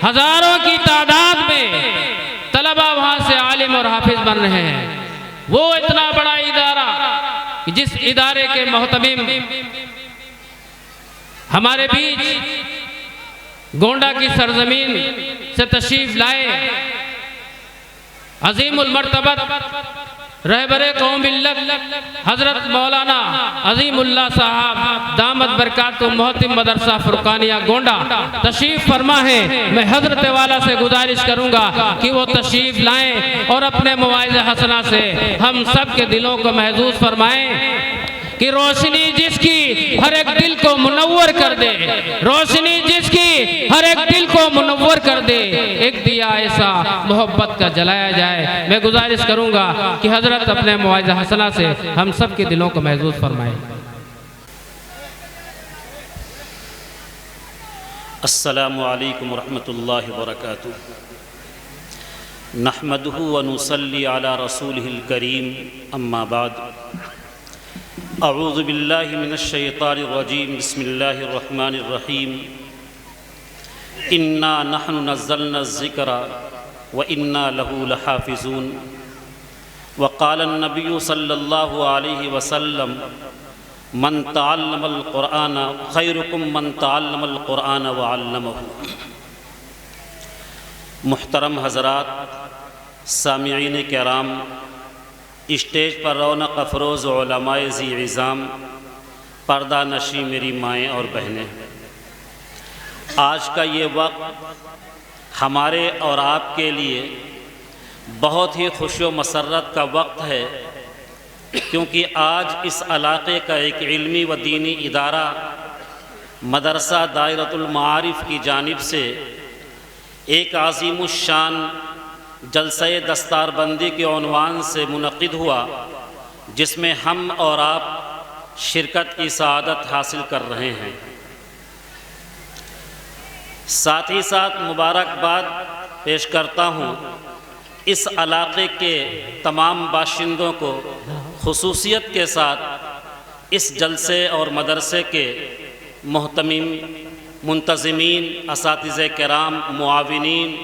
ہزاروں کی تعداد میں طلبہ وہاں سے عالم اور حافظ بن رہے ہیں۔ وہ اتنا بڑا ادارہ کہ جس ادارے کے محتمم ہمارے بیچ گونڈا کی سرزمین سے تشریف لائے عظیم المرتبت رہبر قوم ملت حضرت مولانا عظیم اللہ صاحب دامت برکاتہ محتم مدرسہ فرقانیہ گونڈا تشریف فرما ہے۔ میں حضرت والا سے گزارش کروں گا کہ وہ تشریف لائیں اور اپنے مواعظ حسنہ سے ہم سب کے دلوں کو محظوظ فرمائیں کہ روشنی جس کی ہر ایک دل کو منور کر دے، روشنی جس کی ہر ایک دل کو منور کر دے، ایک دیا ایسا محبت کا جلایا جائے۔ میں گزارش کروں گا کہ حضرت اپنے مواعظ حسنہ سے ہم سب کے دلوں کو محظوظ فرمائیں۔ السلام علیکم ورحمۃ اللہ وبرکاتہ۔ نحمدہ ونصلی علی رسولہ الکریم، اما بعد۔ اعوذ باللہ من الشیطان الرجیم، بسم اللہ الرحمن الرحیم۔ انا نحن نزلنا الذکر وانا له لحافظون۔ وقال النبی صلی اللہ علیہ وسلم من تعلم القرآن خیرکم من تعلم القرآن وعلمہ۔ محترم حضرات، سامعین کرام، اسٹیج پر رونق افروز علماء ذی عظام، پردہ نشی میری مائیں اور بہنیں، آج کا یہ وقت ہمارے اور آپ کے لیے بہت ہی خوش و مسرت کا وقت ہے، کیونکہ آج اس علاقے کا ایک علمی و دینی ادارہ مدرسہ دائرۃ المعارف کی جانب سے ایک عظیم الشان جلسہ دستار بندی کے عنوان سے منعقد ہوا، جس میں ہم اور آپ شرکت کی سعادت حاصل کر رہے ہیں۔ ساتھ ہی ساتھ مبارکباد پیش کرتا ہوں اس علاقے کے تمام باشندوں کو، خصوصیت کے ساتھ اس جلسے اور مدرسے کے محتمم، منتظمین، اساتذہ کرام، معاونین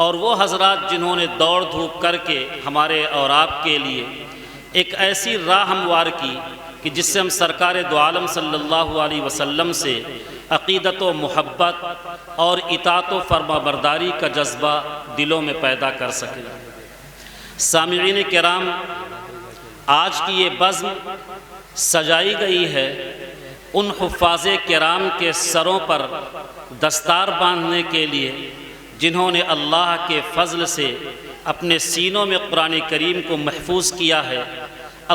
اور وہ حضرات جنہوں نے دوڑ دھوپ کر کے ہمارے اور آپ کے لیے ایک ایسی راہ ہموار کی کہ جس سے ہم سرکار دو عالم صلی اللہ علیہ وسلم سے عقیدت و محبت اور اطاعت و فرما برداری کا جذبہ دلوں میں پیدا کر سکیں۔ سامعین کرام، آج کی یہ بزم سجائی گئی ہے ان حفاظ کرام کے سروں پر دستار باندھنے کے لیے جنہوں نے اللہ کے فضل سے اپنے سینوں میں قرآن کریم کو محفوظ کیا ہے۔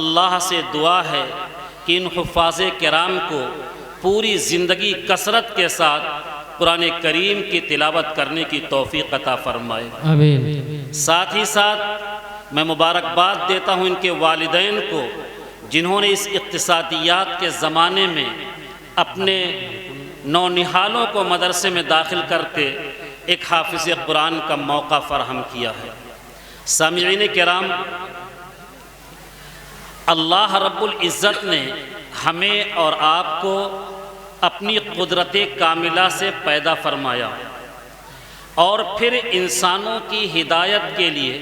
اللہ سے دعا ہے کہ ان حفاظ کرام کو پوری زندگی کثرت کے ساتھ قرآن کریم کی تلاوت کرنے کی توفیق عطا فرمائے۔ آمین۔ ساتھ ہی ساتھ میں مبارکباد دیتا ہوں ان کے والدین کو، جنہوں نے اس اقتصادیات کے زمانے میں اپنے نونہالوں کو مدرسے میں داخل کر کے ایک حافظ قرآن کا موقع فراہم کیا ہے۔ سامعین کرام، اللہ رب العزت نے ہمیں اور آپ کو اپنی قدرت کاملہ سے پیدا فرمایا اور پھر انسانوں کی ہدایت کے لیے،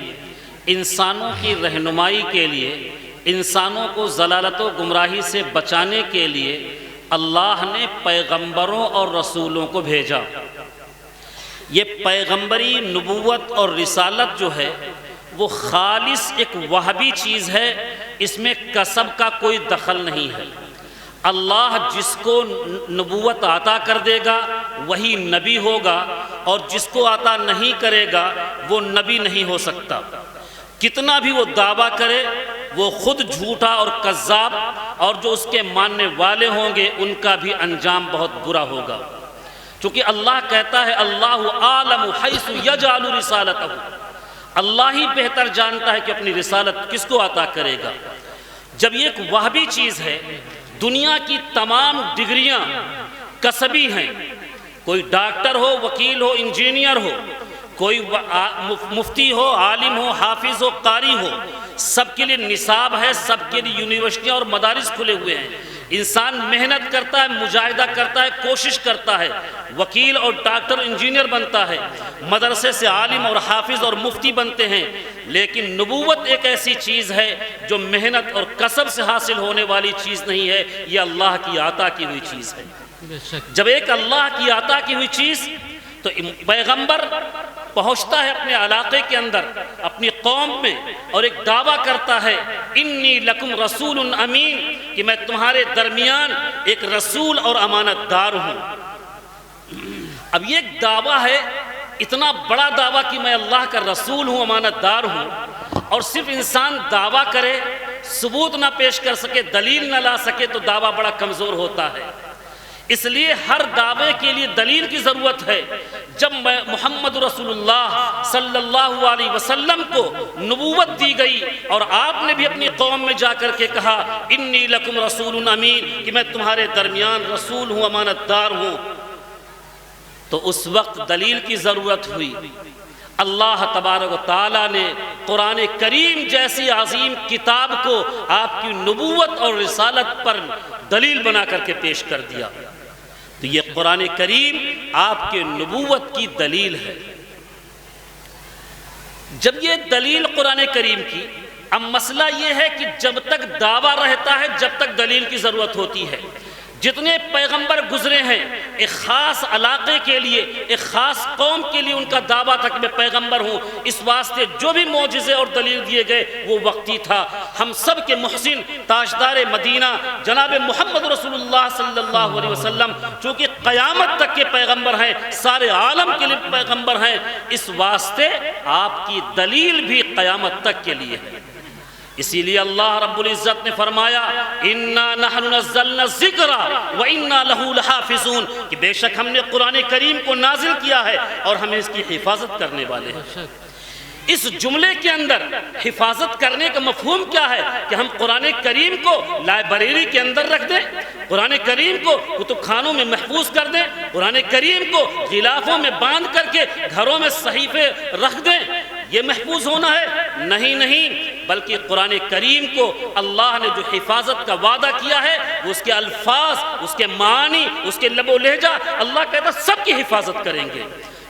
انسانوں کی رہنمائی کے لیے، انسانوں کو ضلالت و گمراہی سے بچانے کے لیے اللہ نے پیغمبروں اور رسولوں کو بھیجا۔ یہ پیغمبری، نبوت اور رسالت جو ہے وہ خالص ایک وہابی چیز ہے، اس میں کسب کا کوئی دخل نہیں ہے۔ اللہ جس کو نبوت عطا کر دے گا وہی نبی ہوگا، اور جس کو عطا نہیں کرے گا وہ نبی نہیں ہو سکتا۔ کتنا بھی وہ دعویٰ کرے وہ خود جھوٹا اور کذاب، اور جو اس کے ماننے والے ہوں گے ان کا بھی انجام بہت برا ہوگا، چونکہ اللہ کہتا ہے اللہ عالم حیث یجعل رسالتہ، اللہ ہی بہتر جانتا ہے کہ اپنی رسالت کس کو عطا کرے گا۔ جب یہ ایک وہابی چیز ہے، دنیا کی تمام ڈگریاں کسبی ہیں، کوئی ڈاکٹر ہو، وکیل ہو، انجینئر ہو، کوئی مفتی ہو، عالم ہو، حافظ ہو، قاری ہو، سب کے لیے نصاب ہے، سب کے لیے یونیورسٹیاں اور مدارس کھلے ہوئے ہیں۔ انسان محنت کرتا ہے، مجاہدہ کرتا ہے، کوشش کرتا ہے، وکیل اور ڈاکٹر انجینئر بنتا ہے، مدرسے سے عالم اور حافظ اور مفتی بنتے ہیں، لیکن نبوت ایک ایسی چیز ہے جو محنت اور کسب سے حاصل ہونے والی چیز نہیں ہے، یہ اللہ کی عطا کی ہوئی چیز ہے۔ جب ایک اللہ کی عطا کی ہوئی چیز، تو پیغمبر پہنچتا ہے اپنے علاقے کے اندر، اپنی قوم میں، اور ایک دعویٰ کرتا ہے انی لکم رسول امین، کہ میں تمہارے درمیان ایک رسول اور امانت دار ہوں۔ اب یہ ایک دعویٰ ہے، اتنا بڑا دعویٰ کہ میں اللہ کا رسول ہوں، امانت دار ہوں، اور صرف انسان دعویٰ کرے، ثبوت نہ پیش کر سکے، دلیل نہ لا سکے، تو دعویٰ بڑا کمزور ہوتا ہے۔ اس لیے ہر دعوے کے لیے دلیل کی ضرورت ہے۔ جب محمد رسول اللہ صلی اللہ علیہ وسلم کو نبوت دی گئی اور آپ نے بھی اپنی قوم میں جا کر کے کہا انی لکم رسول امین، کہ میں تمہارے درمیان رسول ہوں، امانت دار ہوں، تو اس وقت دلیل کی ضرورت ہوئی۔ اللہ تبارک و تعالیٰ نے قرآن کریم جیسی عظیم کتاب کو آپ کی نبوت اور رسالت پر دلیل بنا کر کے پیش کر دیا۔ تو یہ قرآن کریم آپ کے نبوت کی دلیل ہے۔ جب یہ دلیل قرآن کریم کی، اب مسئلہ یہ ہے کہ جب تک دعویٰ رہتا ہے، جب تک دلیل کی ضرورت ہوتی ہے۔ جتنے پیغمبر گزرے ہیں، ایک خاص علاقے کے لیے، ایک خاص قوم کے لیے ان کا دعویٰ تھا کہ میں پیغمبر ہوں، اس واسطے جو بھی معجزے اور دلیل دیے گئے وہ وقتی تھا۔ ہم سب کے محسن تاجدار مدینہ جناب محمد رسول اللہ صلی اللہ علیہ وسلم چونکہ قیامت تک کے پیغمبر ہیں، سارے عالم کے لیے پیغمبر ہیں، اس واسطے آپ کی دلیل بھی قیامت تک کے لیے ہے۔ اسی لیے اللہ رب العزت نے فرمایا اِنَّا نَحْنُ نَزَّلْنَا الذِّكْرَ وَإِنَّا لَهُ لَحَافِظُونَ، کہ بے شک ہم نے قرآن کریم کو نازل کیا ہے اور ہم اس کی حفاظت کرنے والے ہیں۔ اس جملے کے اندر حفاظت کرنے کا مفہوم کیا ہے؟ کہ ہم قرآن کریم کو لائبریری کے اندر رکھ دیں، قرآن کریم کو کتب خانوں میں محفوظ کر دیں، قرآن کریم کو غلافوں میں باندھ کر کے گھروں میں صحیفے رکھ دیں، یہ محفوظ ہونا ہے؟ نہیں، بلکہ قرآن کریم کو اللہ نے جو حفاظت کا وعدہ کیا ہے، اس کے الفاظ، اس کے معنی، اس کے لب و لہجہ، اللہ کہتا ہے سب کی حفاظت کریں گے۔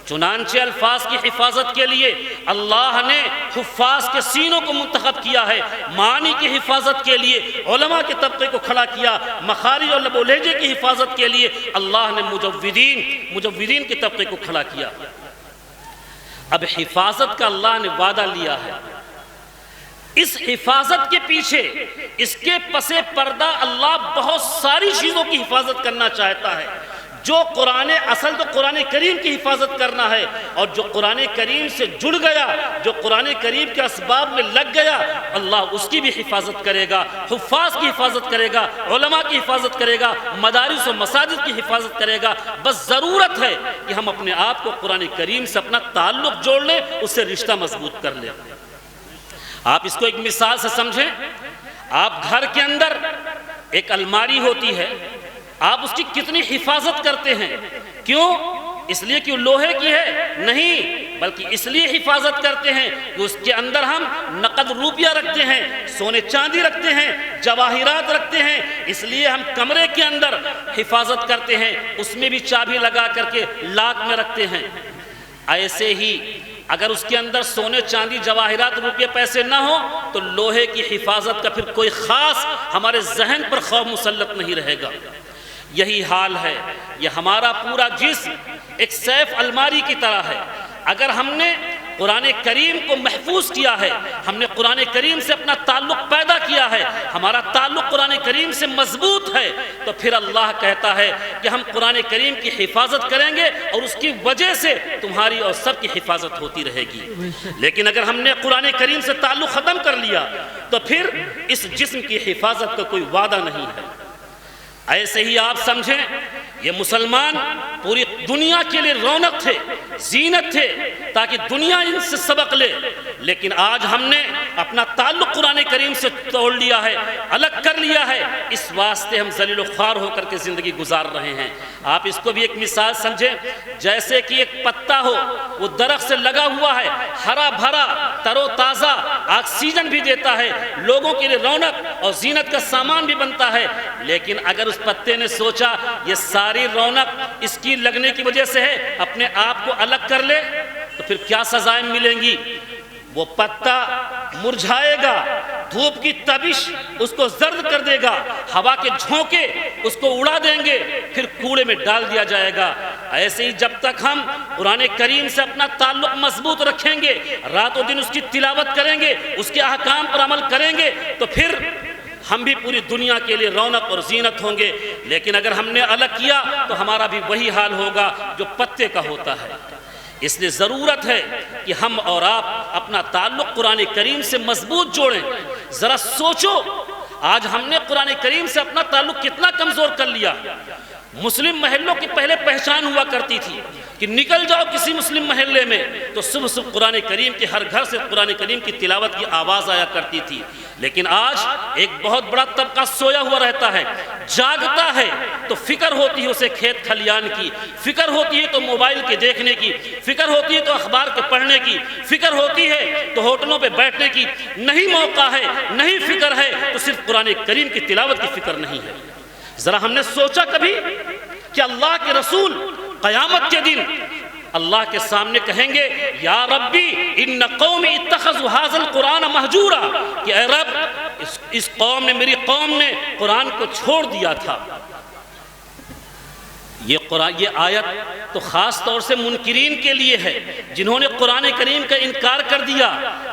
چنانچہ الفاظ کی حفاظت کے لیے اللہ نے حفاظ کے سینوں کو منتخب کیا ہے، معنی کی حفاظت کے لیے علماء کے طبقے کو کھڑا کیا، مخارج اور لب و لہجے کی حفاظت کے لیے اللہ نے مجودین کے طبقے کو کھڑا کیا۔ اب حفاظت کا اللہ نے وعدہ لیا ہے، اس حفاظت کے پیچھے، اس کے پس پردہ اللہ بہت ساری چیزوں کی حفاظت کرنا چاہتا ہے۔ جو اصل تو قرآن کریم کی حفاظت کرنا ہے، اور جو قرآن کریم سے جڑ گیا، جو قرآن کریم کے اسباب میں لگ گیا، اللہ اس کی بھی حفاظت کرے گا، حفاظ کی حفاظت کرے گا، علماء کی حفاظت کرے گا، مدارس و مساجد کی حفاظت کرے گا۔ بس ضرورت ہے کہ ہم اپنے آپ کو قرآن کریم سے اپنا تعلق جوڑ لیں، اس سے رشتہ مضبوط کر لیں۔ آپ اس کو ایک مثال سے سمجھیں، آپ گھر کے اندر ایک الماری ہوتی ہے، آپ اس کی کتنی حفاظت کرتے ہیں؟ کیوں؟ اس لیے کہ وہ لوہے کی ہے؟ نہیں، بلکہ اس لیے حفاظت کرتے ہیں کہ اس کے اندر ہم نقد روپیہ رکھتے ہیں، سونے چاندی رکھتے ہیں، جواہرات رکھتے ہیں، اس لیے ہم کمرے کے اندر حفاظت کرتے ہیں، اس میں بھی چابی لگا کر کے لاک میں رکھتے ہیں۔ ایسے ہی اگر اس کے اندر سونے چاندی جواہرات روپے پیسے نہ ہو تو لوہے کی حفاظت کا پھر کوئی خاص ہمارے ذہن پر خوف مسلط نہیں رہے گا۔ یہی حال ہے، یہ ہمارا پورا جسم ایک سیف الماری کی طرح ہے۔ اگر ہم نے قرآن کریم کو محفوظ کیا ہے، ہم نے قرآن کریم سے اپنا تعلق پیدا کیا ہے، ہمارا تعلق قرآن کریم سے مضبوط ہے، تو پھر اللہ کہتا ہے کہ ہم قرآن کریم کی حفاظت کریں گے اور اس کی وجہ سے تمہاری اور سب کی حفاظت ہوتی رہے گی۔ لیکن اگر ہم نے قرآن کریم سے تعلق ختم کر لیا تو پھر اس جسم کی حفاظت کا کوئی وعدہ نہیں ہے۔ ایسے ہی آپ سمجھیں یہ مسلمان پوری دنیا کے لیے رونق تھے، زینت تھے، تاکہ دنیا ان سے سبق لے، لیکن آج ہم نے اپنا تعلق قرآن کریم سے توڑ لیا ہے، الگ کر لیا ہے، اس واسطے ہم ذلیل و خوار ہو کر کے زندگی گزار رہے ہیں۔ آپ اس کو بھی ایک مثال سمجھیں، جیسے کہ ایک پتا ہو، وہ درخت سے لگا ہوا ہے، ہرا بھرا، تر و تازہ، آکسیجن بھی دیتا ہے، لوگوں کے لیے رونق اور زینت کا سامان بھی بنتا ہے، لیکن اگر اس پتے نے سوچا یہ ساری رونق اس کی لگنے کی وجہ سے ہے، اپنے آپ کو الگ کر لے تو پھر کیا سزائیں ملیں گی؟ وہ پتا مرجھائے گا، دھوپ کی تبش اس کو زرد کر دے گا، ہوا کے جھونکے اس کو اڑا دیں گے، پھر کوڑے میں ڈال دیا جائے گا۔ ایسے ہی جب تک ہم قرآن کریم سے اپنا تعلق مضبوط رکھیں گے، رات و دن اس کی تلاوت کریں گے، اس کے احکام پر عمل کریں گے، تو پھر ہم بھی پوری دنیا کے لیے رونق اور زینت ہوں گے۔ لیکن اگر ہم نے الگ کیا تو ہمارا بھی وہی حال ہوگا جو پتے کا ہوتا ہے۔ اس لیے ضرورت ہے کہ ہم اور آپ اپنا تعلق قرآن کریم سے مضبوط جوڑیں۔ ذرا سوچو، آج ہم نے قرآن کریم سے اپنا تعلق کتنا کمزور کر لیا۔ مسلم محلوں کی پہلے پہچان ہوا کرتی تھی کہ نکل جاؤ کسی مسلم محلے میں تو صبح صبح قرآن کریم کے ہر گھر سے قرآن کریم کی تلاوت کی آواز آیا کرتی تھی، لیکن آج ایک بہت بڑا طبقہ سویا ہوا رہتا ہے، جاگتا ہے تو فکر ہوتی ہے اسے کھیت کھلیان کی، فکر ہوتی ہے تو موبائل کے دیکھنے کی، فکر ہوتی ہے تو اخبار کے پڑھنے کی، فکر ہوتی ہے تو ہوٹلوں پہ بیٹھنے کی، نہیں موقع ہے، نہیں فکر ہے تو صرف قرآن کریم کی تلاوت کی فکر نہیں ہے۔ ذرا ہم نے سوچا کبھی کہ اللہ کے رسول قیامت کے دن اللہ کے سامنے کہیں گے یا ربی ان قومی اتخذوا ھذا القرآن مہجورا، کہ اے رب اس قوم نے، میری قوم نے قرآن کو چھوڑ دیا تھا۔ یہ آیت تو خاص طور سے منکرین کے لیے ہے، جنہوں نے قرآن کریم کا انکار کر دیا،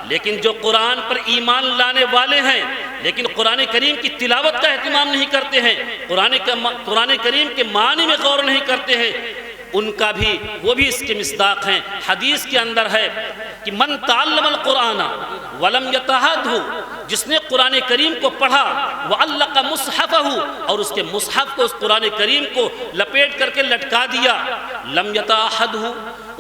لیکن جو قرآن پر ایمان لانے والے ہیں لیکن قرآن کریم کی تلاوت کا اہتمام نہیں کرتے ہیں، قرآن کریم کے معنی میں غور نہیں کرتے ہیں، ان کا بھی، وہ بھی اس کے مصداق ہیں۔ حدیث کے اندر ہے کہ من تعلم القرآن ولم یتعہدہ، جس نے قرآن کریم کو پڑھا وعلق مصحفہ، اور اس کے مصحف کو، اس قرآن کریم کو لپیٹ کر کے لٹکا دیا، لم یتعہدہ،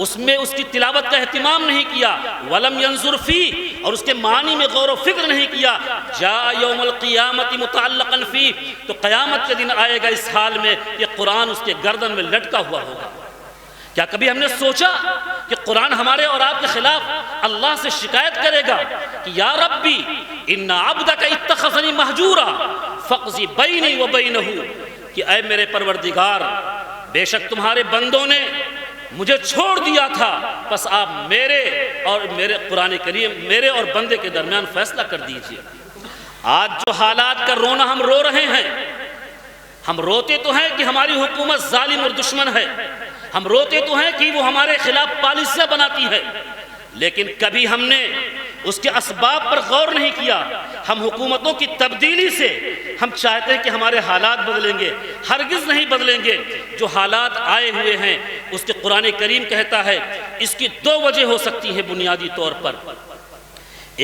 اس میں اس کی تلاوت کا اہتمام نہیں کیا، ولم ینظر فی، اور اس کے معنی میں غور و فکر نہیں کیا، جاء یوم القیامت متعلقا فی، تو قیامت کے دن آئے گا اس حال میں کہ قرآن اس کے گردن میں لٹکا ہوا ہوگا۔ کیا کبھی ہم نے سوچا کہ قرآن ہمارے اور آپ کے خلاف اللہ سے شکایت کرے گا کہ یا ربی ان عبدک اتخذنی مہجورا فاقضی بینی و بینہ، کہ اے میرے پروردگار بے شک تمہارے بندوں نے مجھے چھوڑ دیا تھا، بس آپ میرے قرآن کریم، میرے اور بندے کے درمیان فیصلہ کر دیجئے۔ آج جو حالات کا رونا ہم رو رہے ہیں، ہم روتے تو ہیں کہ ہماری حکومت ظالم اور دشمن ہے، ہم روتے تو ہیں کہ وہ ہمارے خلاف پالیسیاں بناتی ہے، لیکن کبھی ہم نے اس کے اسباب پر غور نہیں کیا۔ ہم حکومتوں کی تبدیلی سے ہم چاہتے ہیں کہ ہمارے حالات بدلیں گے، ہرگز نہیں بدلیں گے۔ جو حالات آئے ہوئے ہیں اس کے قرآن کریم کہتا ہے اس کی دو وجہ ہو سکتی ہیں بنیادی طور پر۔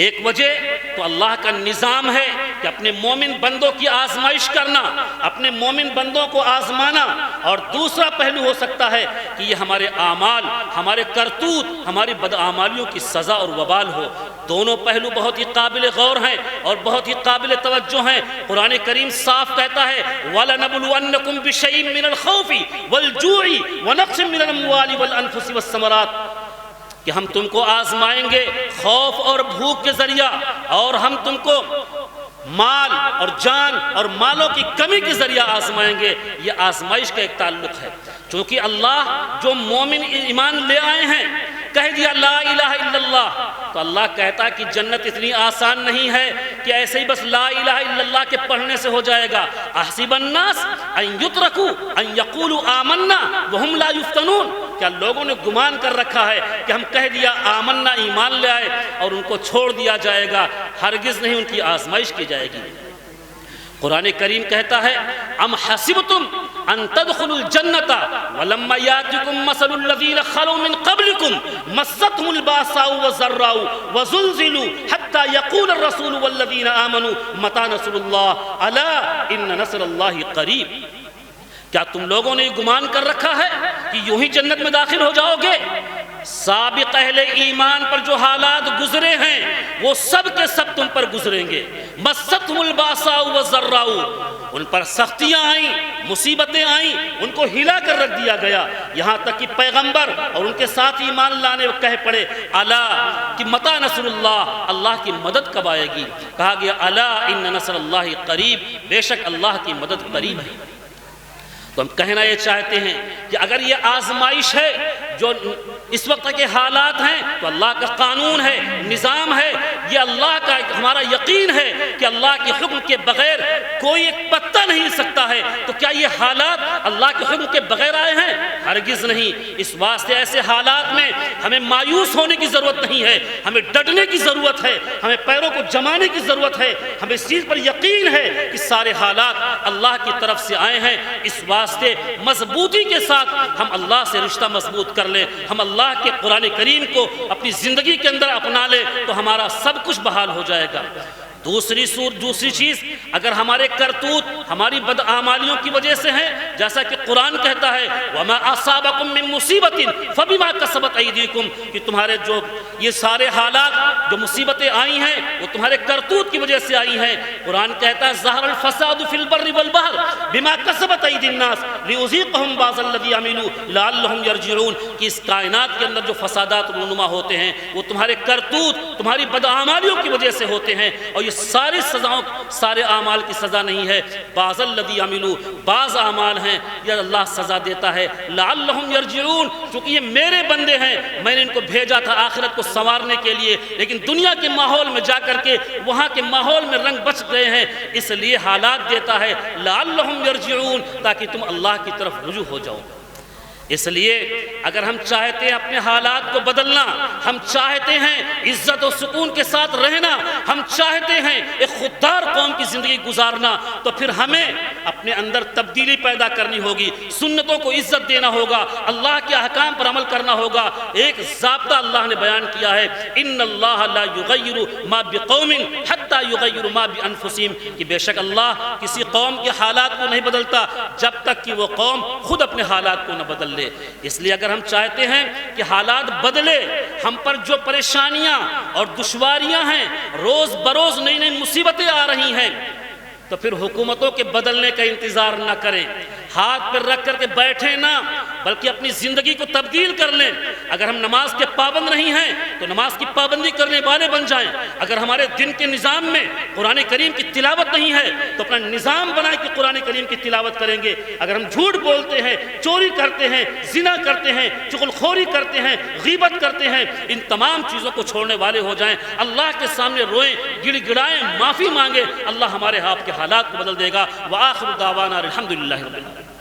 ایک وجہ تو اللہ کا نظام ہے کہ اپنے مومن بندوں کی آزمائش کرنا، اپنے مومن بندوں کو آزمانا، اور دوسرا پہلو ہو سکتا ہے کہ یہ ہمارے اعمال، ہمارے کرتوت، ہماری بدعمالیوں کی سزا اور وبال ہو۔ دونوں پہلو بہت ہی قابل غور ہیں اور بہت ہی قابل توجہ ہیں۔ قرآن کریم صاف کہتا ہے وَلَنَبْلُوَنَّكُمْ بِشَيْءٍ مِّنَ الْخَوْفِ وَالْجُوعِ وَنَقْصٍ مِّنَ الْأَمْوَالِ وَالْأَنفُسِ وَالثَّمَرَاتِ، کہ ہم تم کو آزمائیں گے خوف اور بھوک کے ذریعہ، اور ہم تم کو مال اور جان اور مالوں کی کمی کے ذریعہ آزمائیں گے۔ یہ آزمائش کا ایک تعلق ہے، چونکہ اللہ جو مومن ایمان لے آئے ہیں، کہہ دیا لا الہ الا اللہ، تو اللہ کہتا کہ جنت اتنی آسان نہیں ہے کہ ایسے ہی بس لا الہ الا اللہ کے پڑھنے سے ہو جائے گا۔ احسب الناس ان یترکوا ان یقولوا آمنا وہم لا یفتنون، کیا لوگوں نے گمان کر رکھا ہے کہ ہم کہہ دیا آمنا، ایمان لے آئے، اور ان کو چھوڑ دیا جائے گا؟ ہرگز نہیں، ان کی آزمائش کی جائے گی۔ قرآن کریم کہتا ہے ام حسبتم ان تدخلوا الجنۃ ولما یاتکم مثل الذین خلوا من قبلکم مستهم الباساء والضراء وزلزلوا حتى يقول الرسول والذین آمنوا متى نصر اللہ الا ان نصر اللہ قریب، کیا تم لوگوں نے یہ گمان کر رکھا ہے کہ یوں ہی جنت میں داخل ہو جاؤ گے؟ سابق اہل ایمان پر جو حالات گزرے ہیں وہ سب کے سب تم پر گزریں گے۔ مستہم الباساء والضراء، ان پر سختیاں آئیں، مصیبتیں آئیں، ان کو ہلا کر رکھ دیا گیا، یہاں تک کہ پیغمبر اور ان کے ساتھ ایمان لانے کہہ پڑے الا کہ متی نصر اللہ، اللہ کی مدد کب آئے گی؟ کہا گیا الا ان نصر اللہ قریب، بے شک اللہ کی مدد قریب ہے۔ تو ہم کہنا یہ چاہتے ہیں کہ اگر یہ آزمائش ہے جو اس وقت کے حالات ہیں تو اللہ کا قانون ہے، نظام ہے، یہ اللہ کا ہمارا یقین ہے کہ اللہ کے حکم کے بغیر کوئی ایک پتہ نہیں ہل سکتا ہے۔ تو کیا یہ حالات اللہ کے حکم کے بغیر آئے ہیں؟ ہرگز نہیں۔ اس واسطے ایسے حالات میں ہمیں مایوس ہونے کی ضرورت نہیں ہے، ہمیں ڈٹنے کی ضرورت ہے، ہمیں پیروں کو جمانے کی ضرورت ہے۔ ہمیں اس چیز پر یقین ہے کہ سارے حالات اللہ کی طرف سے آئے ہیں۔ اس واسطے مضبوطی کے ساتھ ہم اللہ سے رشتہ مضبوط کر لیں، ہم اللہ کے قرآن کریم کو اپنی زندگی کے اندر اپنا لیں تو ہمارا سب کچھ بحال ہو جائے گا۔ دوسری چیز، اگر ہمارے کرتوت ہماری بدعمالیوں کی وجہ سے ہیں، جیسا کہ قرآن کہتا ہے وَمَا أَصَابَكُم مِّن مُّصِيبَةٍ فَبِمَا كَسَبَتْ أَيْدِيكُمْ، کہ تمہارے جو یہ سارے حالات جو مصیبتیں آئی ہیں وہ تمہارے کرتوت کی وجہ سے آئی ہیں۔ قرآن کہتا ہے ظَهَرَ الْفَسَادُ فِي الْبَرِّ وَالْبَحْرِ بِمَا كَسَبَتْ أَيْدِي النَّاسِ لِيُذِيقَهُم بَعْضَ الَّذِي عَمِلُوا لَعَلَّهُمْ يَرْجِعُونَ، کہ اس کائنات کے اندر جو فسادات رونما ہوتے ہیں وہ تمہارے کرتوت، تمہاری بدعمالیوں کی وجہ سے ہوتے ہیں، اور یہ ساری سزاؤں، سارے اعمال کی سزا نہیں ہے، بعض الذی عملوا، بعض اعمال ہیں یہ اللہ سزا دیتا ہے، لعلہم یرجعون، چونکہ یہ میرے بندے ہیں، میں نے ان کو بھیجا تھا آخرت کو سنوارنے کے لیے، لیکن دنیا کے ماحول میں جا کر کے وہاں کے ماحول میں رنگ بچ گئے ہیں، اس لیے حالات دیتا ہے لعلہم یرجعون، تاکہ تم اللہ کی طرف رجوع ہو جاؤ۔ اس لیے اگر ہم چاہتے ہیں اپنے حالات کو بدلنا، ہم چاہتے ہیں عزت و سکون کے ساتھ رہنا، ہم چاہتے ہیں ایک خوددار قوم کی زندگی گزارنا، تو پھر ہمیں اپنے اندر تبدیلی پیدا کرنی ہوگی، سنتوں کو عزت دینا ہوگا، اللہ کے احکام پر عمل کرنا ہوگا۔ ایک ضابطہ اللہ نے بیان کیا ہے ان اللہ لا یغیر ما بقوم حتی یغیر ما بانفسہم، کہ بے شک اللہ کسی قوم کے حالات کو نہیں بدلتا جب تک کہ وہ قوم خود اپنے حالات کو نہ بدل لے۔ اس لیے اگر ہم چاہتے ہیں کہ حالات بدلے، ہم پر جو پریشانیاں اور دشواریاں ہیں، روز بروز نئی نئی مصیبتیں آ رہی ہیں، تو پھر حکومتوں کے بدلنے کا انتظار نہ کریں، ہاتھ پر رکھ کر کے بیٹھیں نہ، بلکہ اپنی زندگی کو تبدیل کر لیں۔ اگر ہم نماز کے پابند نہیں ہیں تو نماز کی پابندی کرنے والے بن جائیں۔ اگر ہمارے دن کے نظام میں قرآن کریم کی تلاوت نہیں ہے تو اپنا نظام بنائیں کہ قرآن کریم کی تلاوت کریں گے۔ اگر ہم جھوٹ بولتے ہیں، چوری کرتے ہیں، زنا کرتے ہیں، چغل خوری کرتے ہیں، غیبت کرتے ہیں، ان تمام چیزوں کو چھوڑنے والے ہو جائیں، اللہ کے سامنے روئیں، گڑ گڑائیں، معافی مانگیں، اللہ ہمارے آپ کے حالات کو بدل دے گا۔ وآخر دعوانا الحمدللہ رب العالمین۔